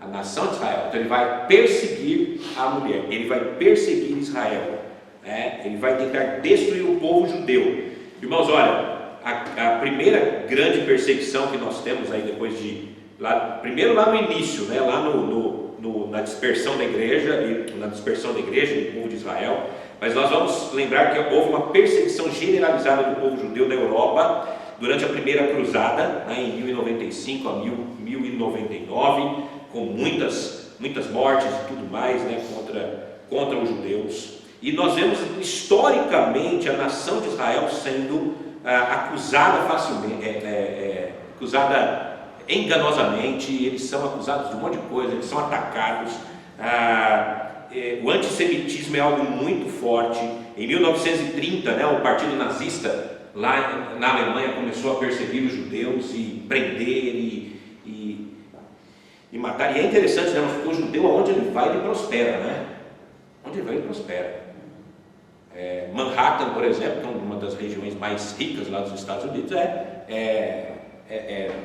a nação de Israel. Então ele vai perseguir a mulher, ele vai perseguir Israel, né? Ele vai tentar destruir o povo judeu. Irmãos, olha, a primeira grande perseguição que nós temos aí depois de primeiro lá no início, né, lá na dispersão da igreja do povo de Israel, mas nós vamos lembrar que houve uma perseguição generalizada do povo judeu da Europa durante a primeira cruzada, né, em 1095 a 1099, com muitas mortes e tudo mais, né, contra os judeus. E nós vemos historicamente a nação de Israel sendo acusada facilmente, acusada enganosamente. Eles são acusados de um monte de coisa, eles são atacados. O antissemitismo é algo muito forte. Em 1930, né, o partido nazista lá na Alemanha começou a perseguir os judeus e prender e matar. E é interessante, né, porque o judeu, aonde ele vai, ele prospera, né? Onde ele vai, ele prospera. Manhattan, por exemplo, que é uma das regiões mais ricas lá dos Estados Unidos, é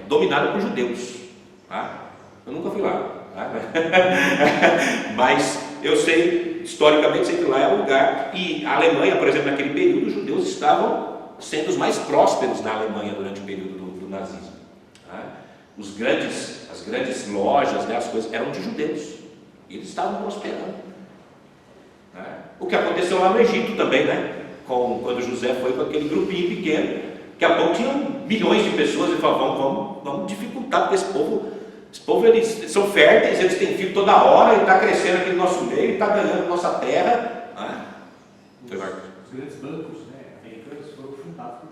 dominada por judeus. Tá? Eu nunca fui lá, tá? Mas eu sei, historicamente, sei que lá é um lugar. E a Alemanha, por exemplo, naquele período, os judeus estavam sendo os mais prósperos na Alemanha durante o período do nazismo. Tá? As grandes lojas, né, as coisas eram de judeus. E eles estavam prosperando. O que aconteceu lá no Egito também, né? Quando José foi com aquele grupinho pequeno, daqui a pouco tinham milhões de pessoas e falavam, vamos dificultar, porque esse povo eles são férteis, eles têm filho toda hora, e está crescendo aqui no nosso meio, e está ganhando nossa terra. Os grandes bancos, né, americanos foram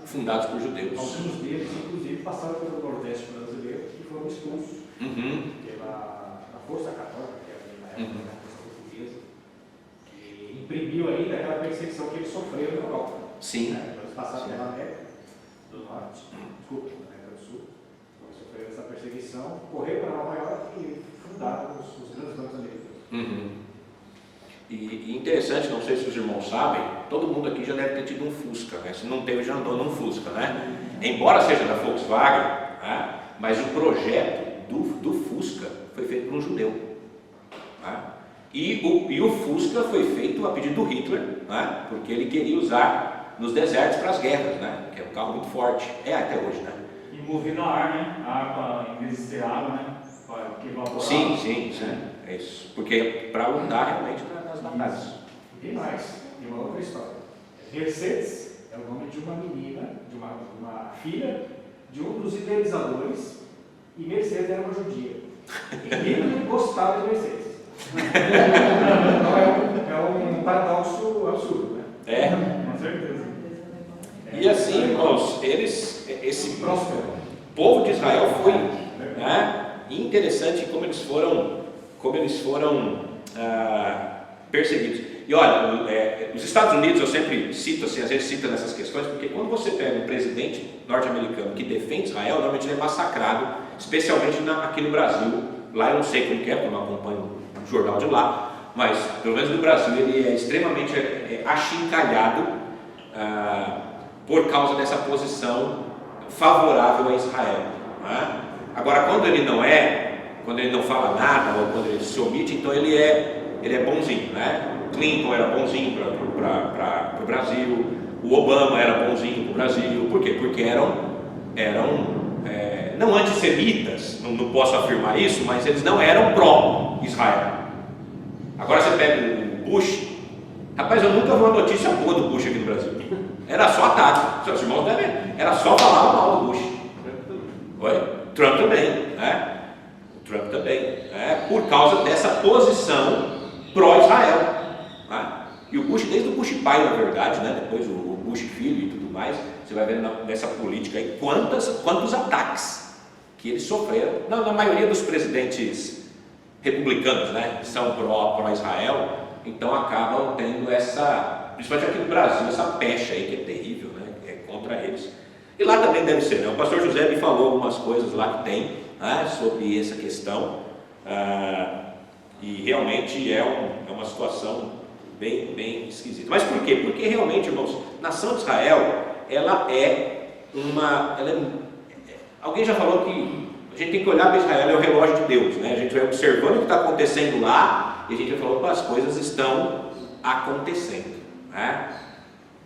fundados por judeus. Alguns deles, inclusive, passaram pelo Nordeste brasileiro e foram expulsos pela Força Católica, que era na época da Força Portuguesa. Imprimiu ainda aquela perseguição que eles sofreram na Europa. Sim. Né? Eles passaram pela América do Norte, desculpa, na América do Sul, eles sofreram essa perseguição, correram para Nova York e fundaram os grandes bancos americanos. E interessante, não sei se os irmãos sabem, todo mundo aqui já deve ter tido um Fusca, né? Se não teve, já andou num Fusca, né? Embora seja da Volkswagen, né? Mas o projeto do Fusca foi feito por um judeu. Né? E o Fusca foi feito a pedido do Hitler, né? Porque ele queria usar nos desertos para as guerras, né? Que é um carro muito forte, até hoje, né? E movido a ar, né? A ar, em vez de ser água, né? Para evaporar. Sim, é isso. Porque para lutar realmente nas batalhas. E mais, e uma outra história. Mercedes é o nome de uma menina, de uma filha de um dos idealizadores, e Mercedes era uma judia. E Hitler gostava de Mercedes. Então é um paradoxo absurdo, né? Com certeza. E assim, irmãos, esse povo de Israel foi, né, interessante como eles foram perseguidos. E olha, os Estados Unidos, eu sempre cito, assim, às vezes cito nessas questões, porque quando você pega um presidente norte-americano que defende Israel, normalmente ele é massacrado, especialmente aqui no Brasil. Lá eu não sei como que é, porque eu não acompanho o jornal de lá, mas pelo menos no Brasil ele é extremamente achincalhado por causa dessa posição favorável a Israel. Né? Agora, quando ele não fala nada, ou quando ele se omite, então ele é bonzinho, né? Clinton era bonzinho para o Brasil, o Obama era bonzinho para o Brasil. Por quê? Porque eram não antissemitas, não posso afirmar isso, mas eles não eram pró-Israel. Agora você pega o Bush, rapaz, eu nunca vi uma notícia boa do Bush aqui no Brasil. Era só ataque, seus irmãos devem ver, era só falar mal do Bush. Trump também, né? Trump também, por causa dessa posição pró-Israel. Né? E o Bush, desde o Bush pai, na verdade, né? Depois o Bush filho e tudo mais, você vai ver nessa política aí quantos ataques que eles sofreram. Na maioria dos presidentes republicanos, né? Que são pró-Israel, então acabam tendo principalmente aqui no Brasil, essa pecha aí que é terrível, né? Que é contra eles. E lá também deve ser, né? O pastor José me falou algumas coisas lá que tem, né? Sobre essa questão, e realmente é uma situação bem esquisita. Mas por quê? Porque realmente, irmãos, a nação de Israel, alguém já falou que a gente tem que olhar para Israel, é o relógio de Deus, né? A gente vai observando o que está acontecendo lá, e a gente vai falando que as coisas estão acontecendo, né?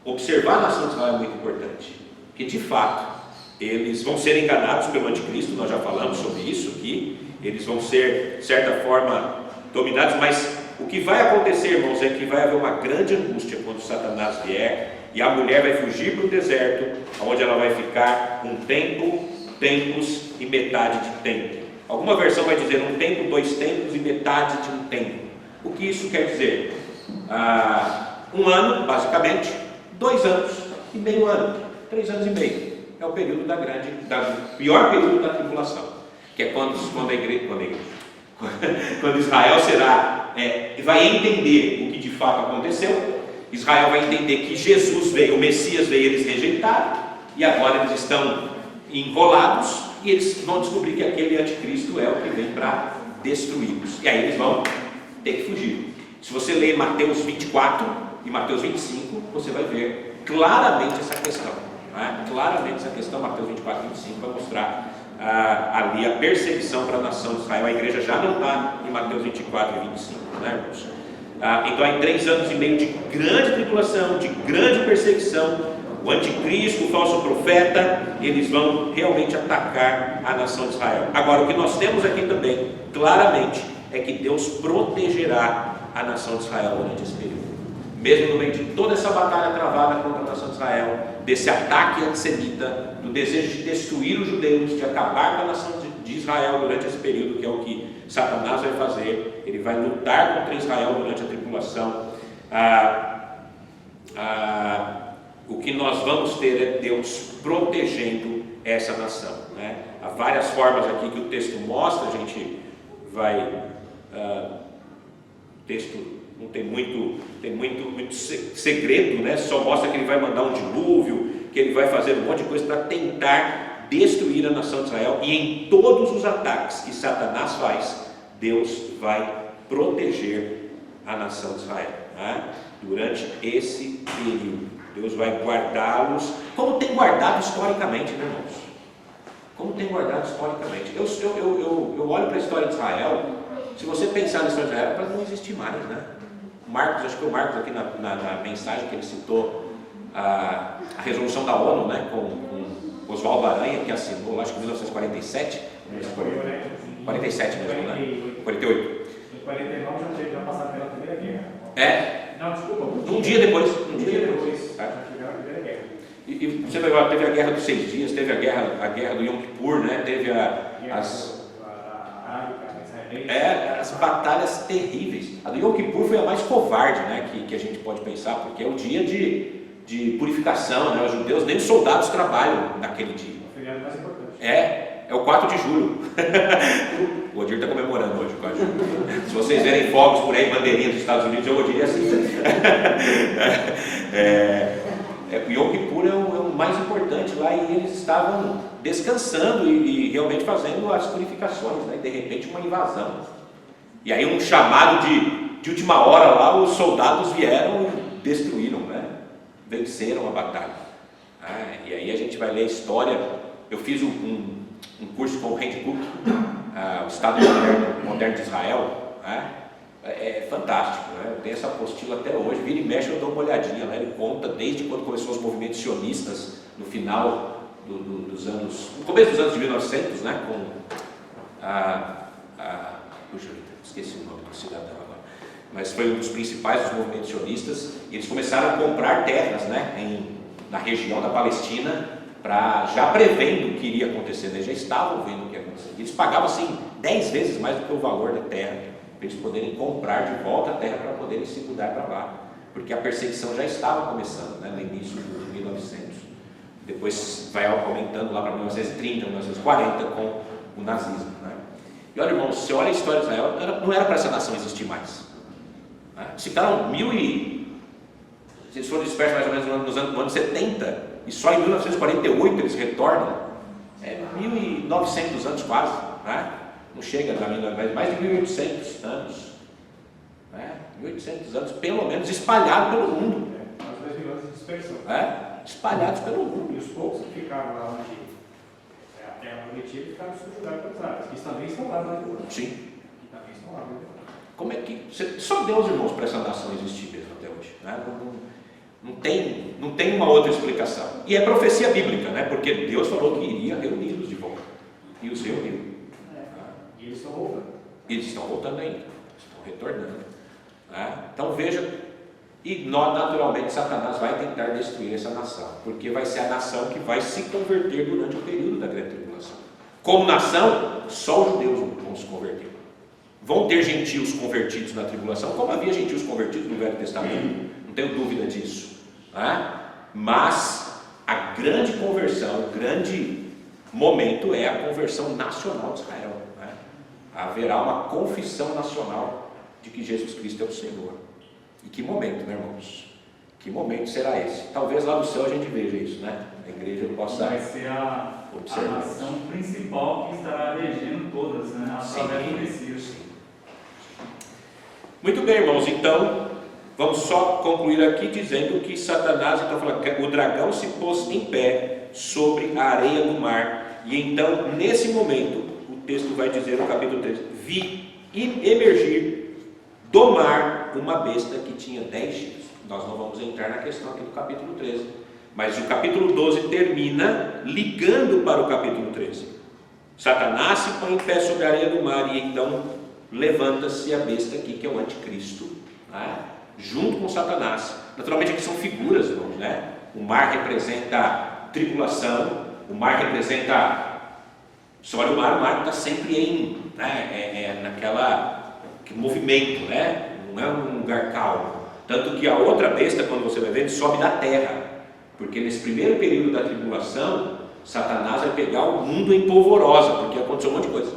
Observar a nação de Israel é muito importante, porque de fato eles vão ser enganados pelo anticristo. Nós já falamos sobre isso aqui. Eles vão ser, de certa forma, dominados, mas o que vai acontecer, irmãos, é que vai haver uma grande angústia quando Satanás vier, e a mulher vai fugir para o deserto, onde ela vai ficar um tempo, tempos e metade de tempo. Alguma versão vai dizer um tempo, 2 tempos e metade de um tempo. O que isso quer dizer? Um ano, basicamente, 2 anos e meio ano, 3 anos e meio. É o período pior período da tribulação, que é quando Israel vai entender o que de fato aconteceu. Israel vai entender que Jesus veio, o Messias veio, eles rejeitaram, e agora eles estão enrolados, e eles vão descobrir que aquele anticristo é o que vem para destruí-los. E aí eles vão ter que fugir. Se você ler Mateus 24 e Mateus 25, você vai ver claramente essa questão. Claramente essa questão, Mateus 24 e 25 vai mostrar ali a perseguição para a nação de Israel. A igreja já não está em Mateus 24 e 25, né, irmãos? Então, em 3 anos e meio de grande tribulação, de grande perseguição, o anticristo, o falso profeta, eles vão realmente atacar a nação de Israel. Agora, o que nós temos aqui também, claramente, é que Deus protegerá a nação de Israel durante esse período. Mesmo no meio de toda essa batalha travada contra a nação de Israel, desse ataque antissemita, do desejo de destruir os judeus, de acabar com a nação de Israel durante esse período, que é o que Satanás vai fazer. Ele vai lutar contra Israel durante a tribulação. O que nós vamos ter é Deus protegendo essa nação, né? Há várias formas aqui que o texto mostra. A gente vai... o texto não tem muito segredo, né? Só mostra que ele vai mandar um dilúvio, que ele vai fazer um monte de coisa para tentar destruir a nação de Israel. E em todos os ataques que Satanás faz, Deus vai proteger a nação de Israel, né? Durante esse período. Deus vai guardá-los, como tem guardado historicamente, né, irmãos? Como tem guardado historicamente. Eu olho para a história de Israel. Se você pensar na história de Israel, para não existir mais, né? Marcos, acho que o Marcos aqui na mensagem que ele citou a resolução da ONU, né, com Oswaldo Aranha, que assinou, acho que em 1947, 47 mesmo, né? 48. Em 49 já passaram pela Primeira Guerra. Não, desculpa. Um dia depois. Já chegaram a Primeira Guerra. E você vai ver, teve a Guerra dos 6 Dias, teve a guerra do Yom Kippur, né? Teve as batalhas terríveis. A do Yom Kippur foi a mais covarde, né, que a gente pode pensar, porque é o dia de purificação, né? Os judeus, nem os soldados trabalham naquele dia. O feriado mais importante. É o 4 de julho. O Odir está comemorando hoje o 4 de julho. Se vocês verem fogos por aí, bandeirinhas dos Estados Unidos, o Odir é assim. O Yom Kippur é o mais importante lá, e eles estavam descansando e realmente fazendo as purificações, né? E de repente uma invasão. E aí um chamado de última hora lá, os soldados vieram e destruíram, né? Venceram a batalha. E aí a gente vai ler a história. Eu fiz um curso com o Randy Cook, o Estado Moderno de Israel, né? É fantástico, né? Eu tenho essa apostila até hoje, vira e mexe eu dou uma olhadinha lá. Ele conta desde quando começou os movimentos sionistas, no final dos anos, no começo dos anos de 1900, né? Puxa vida, esqueci o nome do cidadão agora, mas foi um dos principais dos movimentos sionistas, e eles começaram a comprar terras, né? Na região da Palestina, já prevendo o que iria acontecer, né? Já estavam vendo o que ia acontecer. Eles pagavam assim 10 vezes mais do que o valor da terra, para eles poderem comprar de volta a terra, para poderem se mudar para lá, porque a perseguição já estava começando, né, no início de 1900. Depois vai aumentando lá para 1930, 1940 com o nazismo, né? E olha, irmãos, se olha a história de Israel, não era para essa nação existir mais, né? Se ficaram eles foram dispersos mais ou menos no ano 70, e só em 1948 eles retornam. 1.900 anos quase, né? Não chega a mais de 1.800 anos, né? 1.800 anos pelo menos espalhados pelo mundo, Mais 2 mil anos de dispersão. Espalhados pelo mundo. E os poucos que ficaram lá onde a terra prometida ficaram subjugados pelos árabes, que também estão lá na Europa. Sim. Que também estão lá. Como é que só Deus, irmãos, para essa nação existir mesmo até hoje, né? Não tem uma outra explicação. E é profecia bíblica, né? Porque Deus falou que iria reuni-los de volta, e os reuniu. E eles estão voltando. Eles estão voltando ainda, estão retornando, né? Então veja, e naturalmente Satanás vai tentar destruir essa nação, porque vai ser a nação que vai se converter durante o período da grande tribulação. Como nação, só os judeus vão se converter. Vão ter gentios convertidos na tribulação, como havia gentios convertidos no Velho Testamento. Não não tenho dúvida disso, né? Mas a grande conversão, o grande momento é a conversão nacional de Israel, né? Haverá uma confissão nacional de que Jesus Cristo é o Senhor. E que momento, meus irmãos? Que momento será esse? Talvez lá no céu a gente veja isso, né? A igreja possa Vai ser a observar. nação principal que estará regendo todas, né? Através do Messias. Muito bem, irmãos, então vamos só concluir aqui dizendo que Satanás, então, fala que o dragão se pôs em pé sobre a areia do mar, e então, nesse momento, o texto vai dizer no capítulo 3: vi emergir do mar uma besta que tinha 10 chifres. Nós não vamos entrar na questão aqui do capítulo 13, mas o capítulo 12 termina ligando para o capítulo 13. Satanás se põe em pé sobre a areia do mar, e então levanta-se a besta aqui, que é o anticristo, né? Junto com Satanás. Naturalmente aqui são figuras, irmãos, né? O mar representa tribulação, o mar representa... Você olha o mar está sempre em, né? Naquela movimento, né? Não é um lugar calmo. Tanto que a outra besta, quando você vai ver, sobe da terra, porque nesse primeiro período da tribulação, Satanás vai pegar o mundo em polvorosa, porque aconteceu um monte de coisa.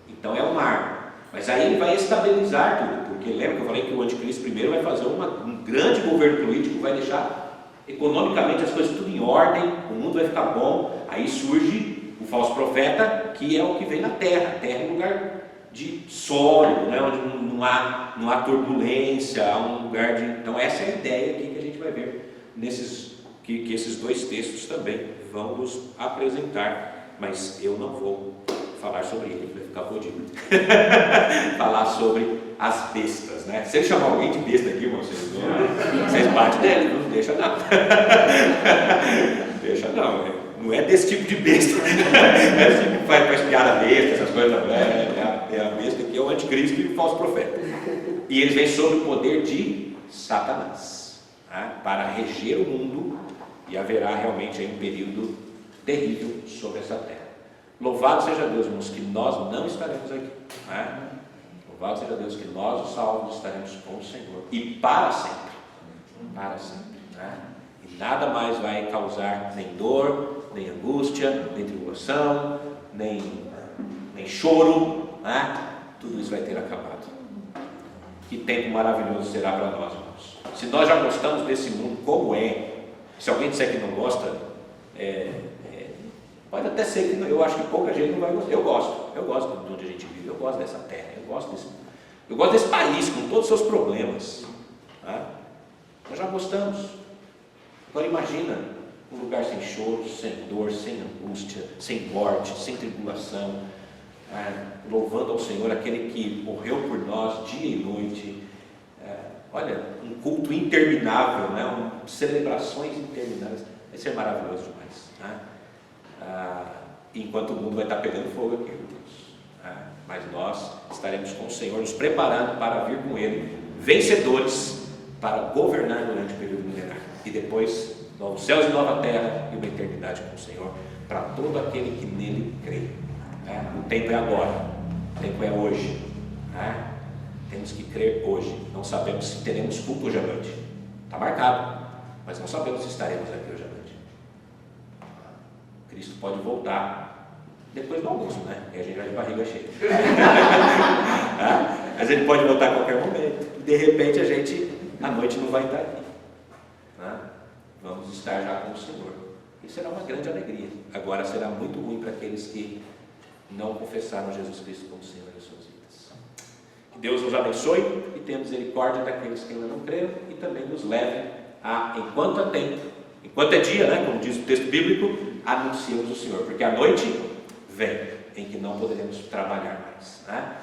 Então é o mar. Mas aí ele vai estabilizar tudo, porque lembra que eu falei que o anticristo primeiro vai fazer um grande governo político, vai deixar economicamente as coisas tudo em ordem, o mundo vai ficar bom. Aí surge o falso profeta, que é o que vem na terra. A terra é um lugar de sólido, né? Onde não há turbulência, há um lugar de... Então essa é a ideia aqui que a gente vai ver que esses dois textos também vão nos apresentar, mas eu não vou falar sobre ele, vai ficar fodido. Falar sobre as bestas, né? Se ele chamar alguém de besta aqui, vocês batem nele, não deixa não. Deixa não, não é desse tipo de besta. Não é assim que faz piada besta, essas coisas, não. É a besta que é o anticristo e o falso profeta. E eles vêm sob o poder de Satanás, né? Para reger o mundo, e haverá realmente aí um período terrível sobre essa terra. Louvado seja Deus, irmãos, que nós não estaremos aqui, né? Louvado seja Deus que nós, os salvos, estaremos com o Senhor, e para sempre, né? E nada mais vai causar nem dor, nem angústia, nem tribulação, nem choro, né? Tudo isso vai ter acabado. Que tempo maravilhoso será para nós, irmãos. Se nós já gostamos desse mundo como é, se alguém disser que não gosta, pode até ser que eu acho que pouca gente não vai gostar. Eu gosto de onde a gente vive, eu gosto dessa terra, eu gosto desse país com todos os seus problemas, tá? Nós já gostamos. Agora imagina um lugar sem choro, sem dor, sem angústia, sem morte, sem tribulação, louvando ao Senhor, aquele que morreu por nós dia e noite. Olha, um culto interminável, né? Celebrações intermináveis. Vai ser maravilhoso demais, né? Enquanto o mundo vai estar pegando fogo aqui, mas nós estaremos com o Senhor, nos preparando para vir com Ele, vencedores, para governar durante o período milenar, e depois novos céus e nova terra, e uma eternidade com o Senhor, para todo aquele que nele crê. O tempo é agora, o tempo é hoje, temos que crer hoje. Não sabemos se teremos culto hoje à noite, está marcado, mas não sabemos se estaremos aqui hoje à noite. Cristo pode voltar depois do almoço, né? E a gente vai de barriga cheia. Mas ele pode voltar a qualquer momento. De repente à noite não vai estar aqui. Vamos estar já com o Senhor. E será uma grande alegria. Agora será muito ruim para aqueles que não confessaram Jesus Cristo como Senhor em suas vidas. Que Deus nos abençoe e tenha misericórdia daqueles que ainda não creram, e também nos leve a, enquanto é tempo, enquanto é dia, né? Como diz o texto bíblico, anunciemos o Senhor, porque a noite vem em que não poderemos trabalhar mais, né?